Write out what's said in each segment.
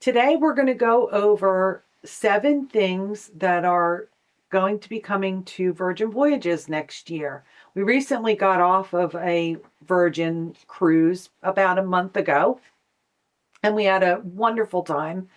Today, we're going to go over 7 things that are going to be coming to Virgin Voyages next year. We recently got off of a Virgin cruise about a month ago, and we had a wonderful time.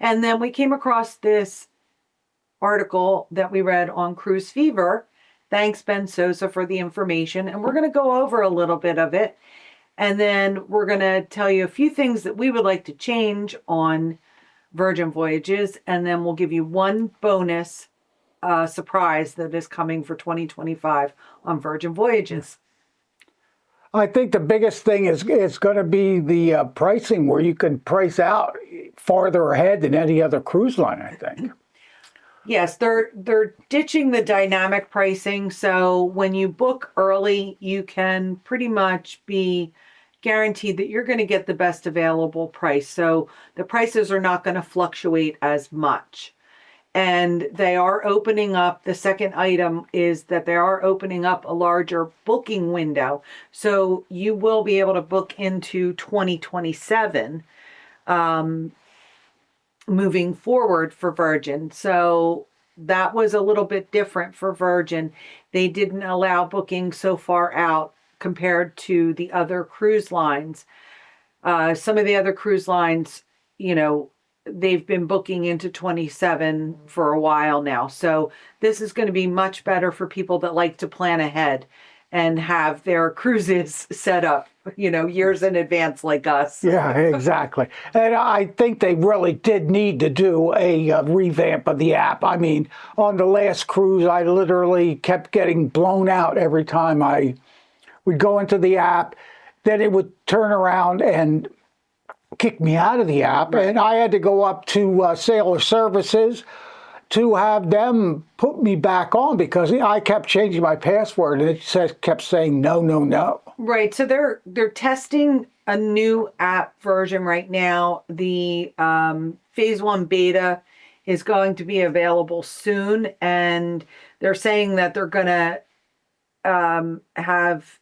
And then we came across this article that we read on Cruise Fever. Thanks, Ben Sosa, for the information. And we're going to go over a little bit of it. And then we're going to tell you a few things that we would like to change on Virgin Voyages. And then we'll give you one bonus surprise that is coming for 2025 on Virgin Voyages. I think the biggest thing is going to be the pricing, where you can price out farther ahead than any other cruise line, I think. Yes, they're ditching the dynamic pricing. So when you book early, you can pretty much be guaranteed that you're going to get the best available price. So the prices are not going to fluctuate as much. And they are opening up, the second item is that they are opening up a larger booking window. So you will be able to book into 2027 moving forward for Virgin. So that was a little bit different for Virgin. They didn't allow booking so far out compared to the other cruise lines. Some of the other cruise lines, they've been booking into 27 for a while now. So this is going to be much better for people that like to plan ahead and have their cruises set up, years in advance like us. Yeah, exactly. And I think they really did need to do a revamp of the app. I mean, on the last cruise, I literally kept getting blown out every time I would go into the app. Then it would turn around and kick me out of the app. Right. And I had to go up to Sailor Services to have them put me back on, because I kept changing my password and it kept saying no, no, no. Right. So they're testing a new app version right now. The phase 1 beta is going to be available soon, and they're saying that they're going to have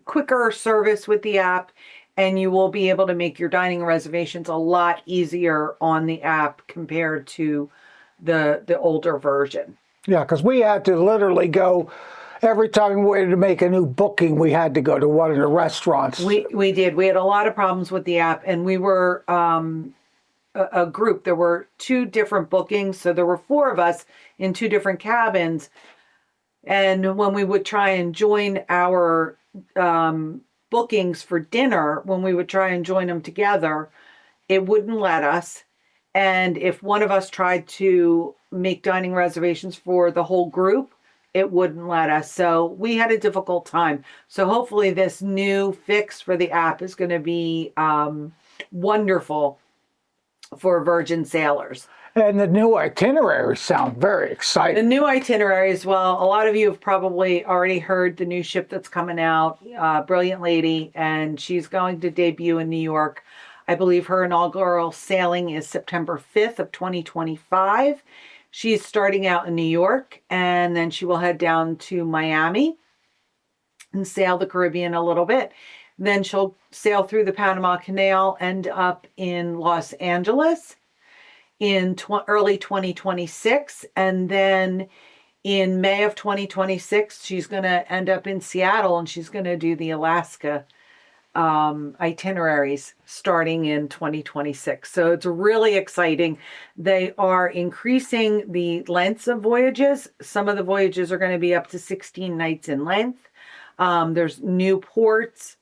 quicker service with the app, and you will be able to make your dining reservations a lot easier on the app compared to the older version. Yeah, because we had to literally go, every time we wanted to make a new booking, we had to go to one of the restaurants. We did. We had a lot of problems with the app, and we were a group. There were 2 different bookings, so there were 4 of us in 2 different cabins. And when we would try and join our bookings for dinner, when we would try and join them together, it wouldn't let us. And if one of us tried to make dining reservations for the whole group, it wouldn't let us. So we had a difficult time. So hopefully this new fix for the app is going to be wonderful for Virgin sailors. And the new itineraries sound very exciting. The new itineraries, well, a lot of you have probably already heard the new ship that's coming out, Brilliant Lady, and she's going to debut in New York. I believe her inaugural sailing is September 5th of 2025. She's starting out in New York, and then she will head down to Miami and sail the Caribbean a little bit. Then she'll sail through the Panama Canal, end up in Los Angeles in early 2026. And then in May of 2026, she's going to end up in Seattle, and she's going to do the Alaska itineraries starting in 2026. So it's really exciting. They are increasing the lengths of voyages. Some of the voyages are going to be up to 16 nights in length. There's new ports.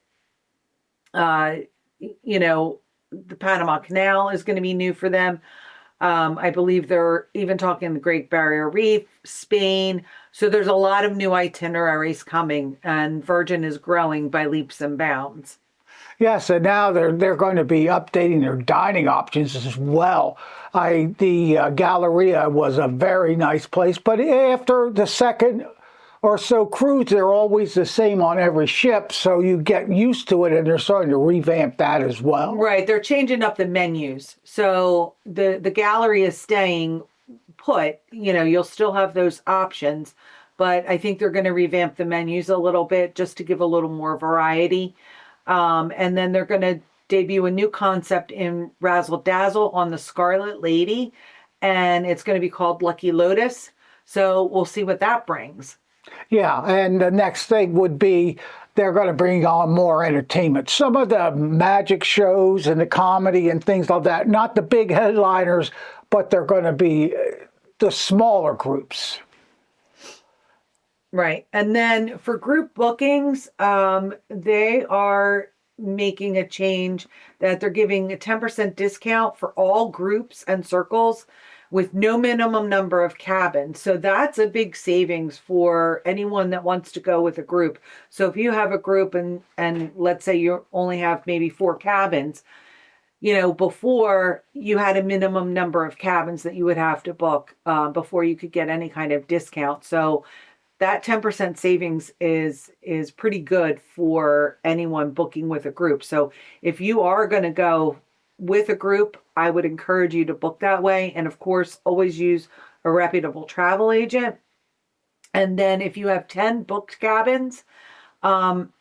The Panama Canal is going to be new for them. I believe they're even talking the Great Barrier Reef, Spain. So there's a lot of new itineraries coming, and Virgin is growing by leaps and bounds. Yes, and now they're going to be updating their dining options as well. The Galleria was a very nice place, but after the second or so cruise, they're always the same on every ship, so you get used to it, and they're starting to revamp that as well. Right, they're changing up the menus. So the gallery is staying put. You'll still have those options, but I think they're going to revamp the menus a little bit just to give a little more variety. And then they're going to debut a new concept in Razzle Dazzle on the Scarlet Lady, and it's going to be called Lucky Lotus. So we'll see what that brings. Yeah, and the next thing would be they're going to bring on more entertainment. Some of the magic shows and the comedy and things like that, not the big headliners, but they're going to be the smaller groups. Right. And then for group bookings, they are making a change that they're giving a 10% discount for all groups and circles with no minimum number of cabins. So that's a big savings for anyone that wants to go with a group. So if you have a group and let's say you only have maybe 4 cabins, before you had a minimum number of cabins that you would have to book before you could get any kind of discount. So that 10% savings is pretty good for anyone booking with a group. So if you are going to go with a group, I would encourage you to book that way. And of course, always use a reputable travel agent. And then if you have 10 booked cabins, the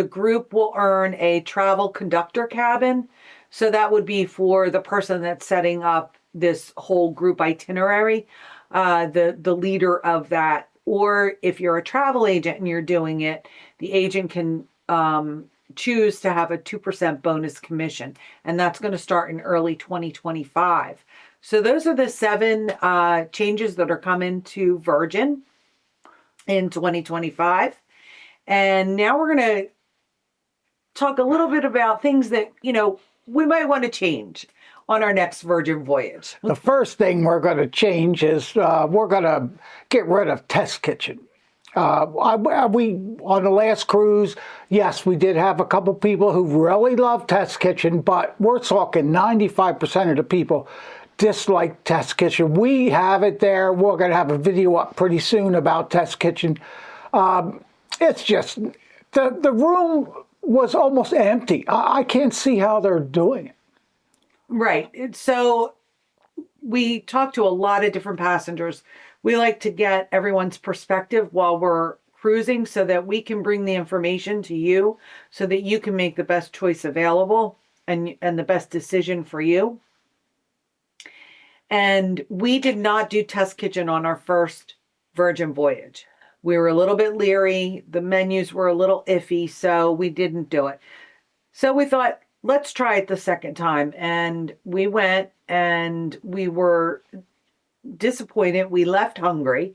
group will earn a travel conductor cabin. So that would be for the person that's setting up this whole group itinerary, the leader of that. Or if you're a travel agent and you're doing it, the agent can choose to have a 2% bonus commission. And that's going to start in early 2025. So those are the 7 changes that are coming to Virgin in 2025. And now we're going to talk a little bit about things that, we might want to change on our next Virgin voyage. The first thing we're going to change is we're going to get rid of test kitchen. We on the last cruise, yes, we did have a couple people who really loved test kitchen, but we're talking 95% of the people dislike test kitchen. We have it there. We're going to have a video up pretty soon about test kitchen. It's just the room was almost empty. I can't see how they're doing it. Right. So we talked to a lot of different passengers. We like to get everyone's perspective while we're cruising so that we can bring the information to you so that you can make the best choice available and the best decision for you. And we did not do test kitchen on our first Virgin voyage. We were a little bit leery. The menus were a little iffy, so we didn't do it. So we thought, let's try it the second time. And we went and we were disappointed. We left hungry.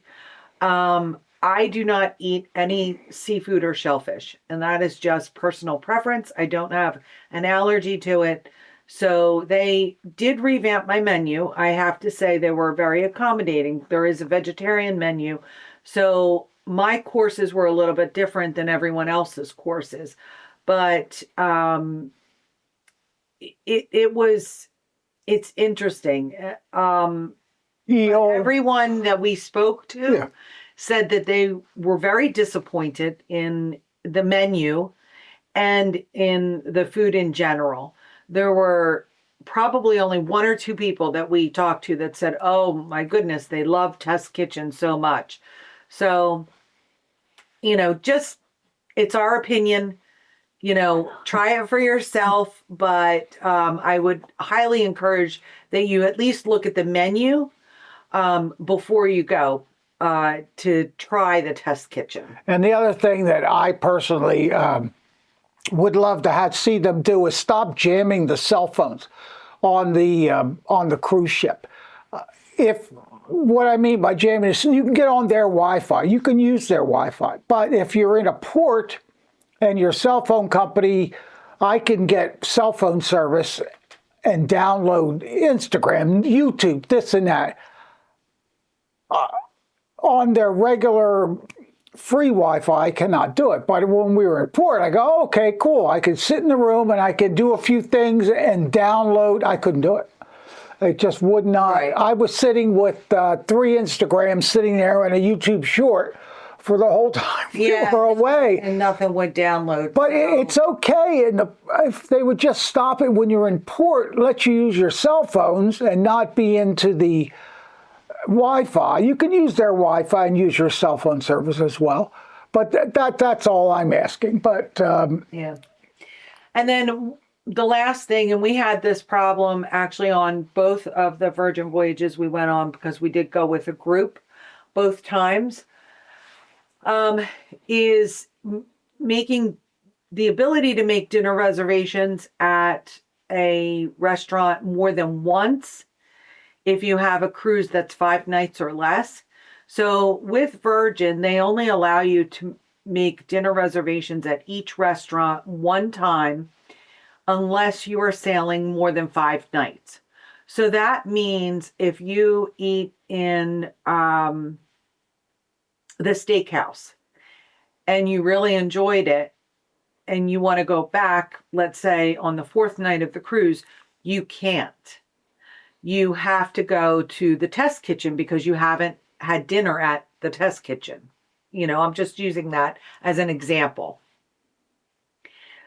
I do not eat any seafood or shellfish, and that is just personal preference. I don't have an allergy to it. So they did revamp my menu. I have to say they were very accommodating. There is a vegetarian menu. So my courses were a little bit different than everyone else's courses. But it's interesting. Everyone that we spoke to said that they were very disappointed in the menu and in the food in general. There were probably only 1 or 2 people that we talked to that said, oh my goodness, they love Test Kitchen so much. So, just, it's our opinion. Try it for yourself, but I would highly encourage that you at least look at the menu before you go to try the test kitchen. And the other thing that I personally would love to see them do is stop jamming the cell phones on the cruise ship. What I mean by jamming is you can get on their Wi-Fi, you can use their Wi-Fi, but if you're in a port and your cell phone company, I can get cell phone service and download Instagram, YouTube, this and that. On their regular free Wi-Fi, I cannot do it. But when we were in port, I go, oh, okay, cool. I could sit in the room and I could do a few things and download. I couldn't do it. It just would not. Right. I was sitting with 3 Instagrams sitting there and a YouTube short for the whole time we were away. And nothing would download. But it's okay. And if they would just stop it when you're in port, let you use your cell phones and not be into the Wi-Fi. You can use their Wi-Fi and use your cell phone service as well. But that's all I'm asking. But yeah. And then the last thing, and we had this problem actually on both of the Virgin Voyages we went on because we did go with a group both times, is making the ability to make dinner reservations at a restaurant more than once if you have a cruise that's 5 nights or less. So with Virgin, they only allow you to make dinner reservations at each restaurant one time unless you are sailing more than 5 nights. So that means if you eat in the steakhouse and you really enjoyed it and you want to go back, let's say on the 4th night of the cruise, you can't. You have to go to the test kitchen because you haven't had dinner at the test kitchen. I'm just using that as an example.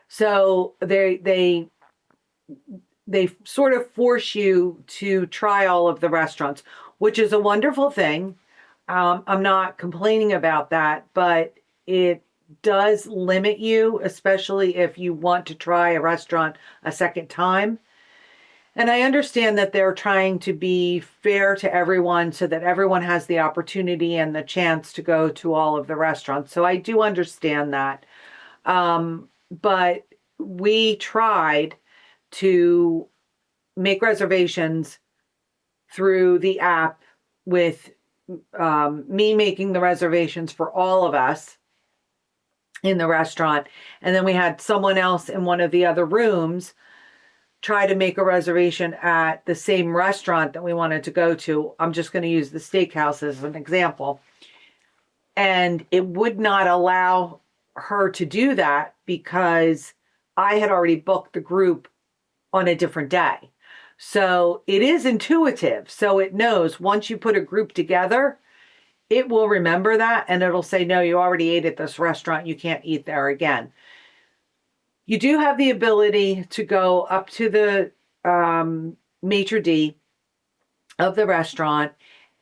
So they sort of force you to try all of the restaurants, which is a wonderful thing. I'm not complaining about that, but it does limit you, especially if you want to try a restaurant a second time. And I understand that they're trying to be fair to everyone so that everyone has the opportunity and the chance to go to all of the restaurants. So I do understand that. But we tried to make reservations through the app with me making the reservations for all of us in the restaurant. And then we had someone else in one of the other rooms try to make a reservation at the same restaurant that we wanted to go to. I'm just going to use the steakhouse as an example. And it would not allow her to do that because I had already booked the group on a different day. So it is intuitive. So it knows once you put a group together, it will remember that and it'll say, no, you already ate at this restaurant. You can't eat there again. You do have the ability to go up to the maitre d' of the restaurant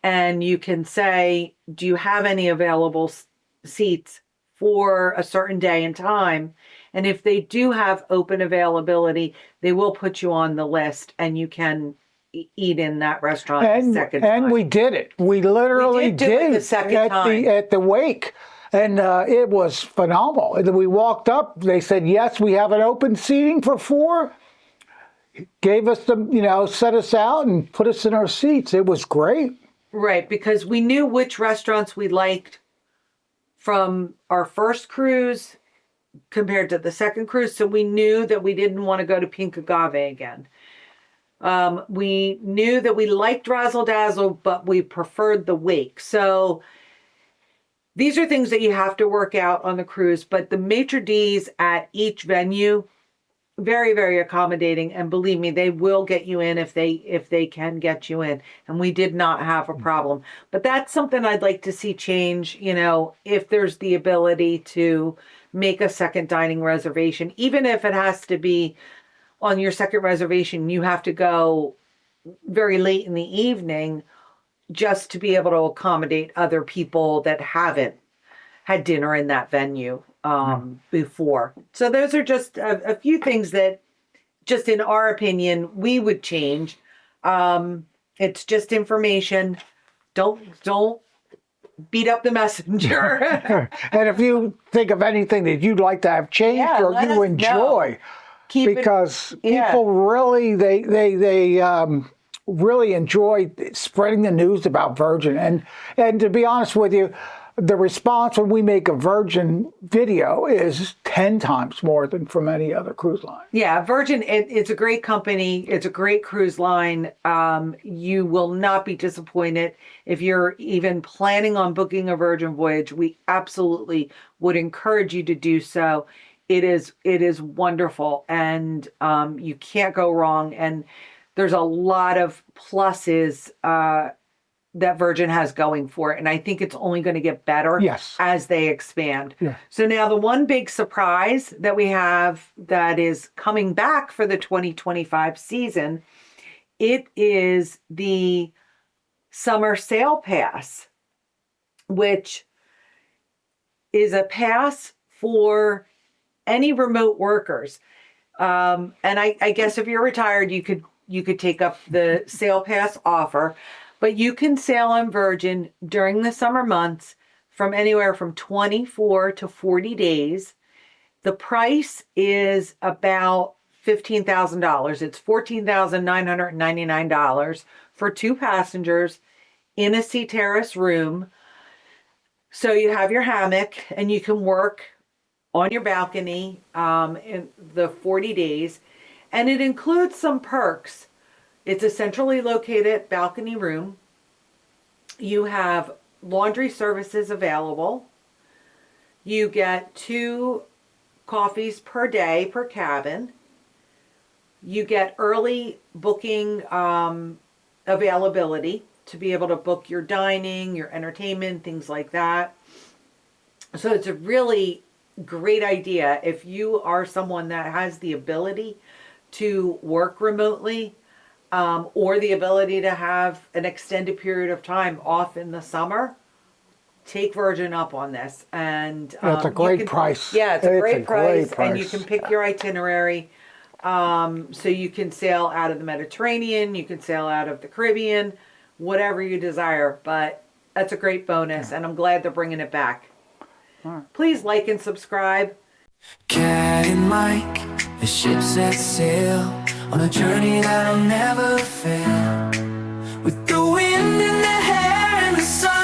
and you can say, do you have any available seats for a certain day and time? And if they do have open availability, they will put you on the list and you can eat in that restaurant the second time. And we did it. We literally did it the second time. At the wake. And it was phenomenal. And then we walked up. They said, yes, we have an open seating for 4. Gave us the, set us out and put us in our seats. It was great. Right, because we knew which restaurants we liked from our first cruise compared to the second cruise. So we knew that we didn't want to go to Pink Agave again. We knew that we liked Razzle Dazzle, but we preferred the Wake. So these are things that you have to work out on the cruise, but the maitre d's at each venue, very, very accommodating. And believe me, they will get you in if they can get you in. And we did not have a problem. But that's something I'd like to see change, if there's the ability to make a second dining reservation, even if it has to be on your second reservation, you have to go very late in the evening just to be able to accommodate other people that haven't had dinner in that venue before. So those are just a few things that, just in our opinion, we would change. It's just information. Don't beat up the messenger. And if you think of anything that you'd like to have changed or you enjoy, because people really they really enjoy spreading the news about Virgin. And to be honest with you, the response when we make a Virgin video is 10 times more than from any other cruise line. Yeah, Virgin, it's a great company. It's a great cruise line. You will not be disappointed. If you're even planning on booking a Virgin voyage, we absolutely would encourage you to do so. It is wonderful, and you can't go wrong. And there's a lot of pluses that Virgin has going for it. And I think it's only going to get better as they expand. Yeah. So now the one big surprise that we have that is coming back for the 2025 season, it is the Summer Sail Pass, which is a pass for any remote workers. And I guess if you're retired, you could take up the sail pass offer, but you can sail on Virgin during the summer months from anywhere from 24 to 40 days. The price is about $15,000. It's $14,999 for two passengers in a sea terrace room. So you have your hammock and you can work on your balcony in the 40 days. And it includes some perks. It's a centrally located balcony room. You have laundry services available. You get 2 coffees per day per cabin. You get early booking availability to be able to book your dining, your entertainment, things like that. So it's a really great idea if you are someone that has the ability to work remotely, or the ability to have an extended period of time off in the summer. Take Virgin up on this, and That's a great price. Yeah, it's a great price, great and you can pick your itinerary. So you can sail out of the Mediterranean, you can sail out of the Caribbean, whatever you desire. But that's a great bonus, and I'm glad they're bringing it back. Please like and subscribe. Cat and Mike, the ship set sail on a journey that'll never fail.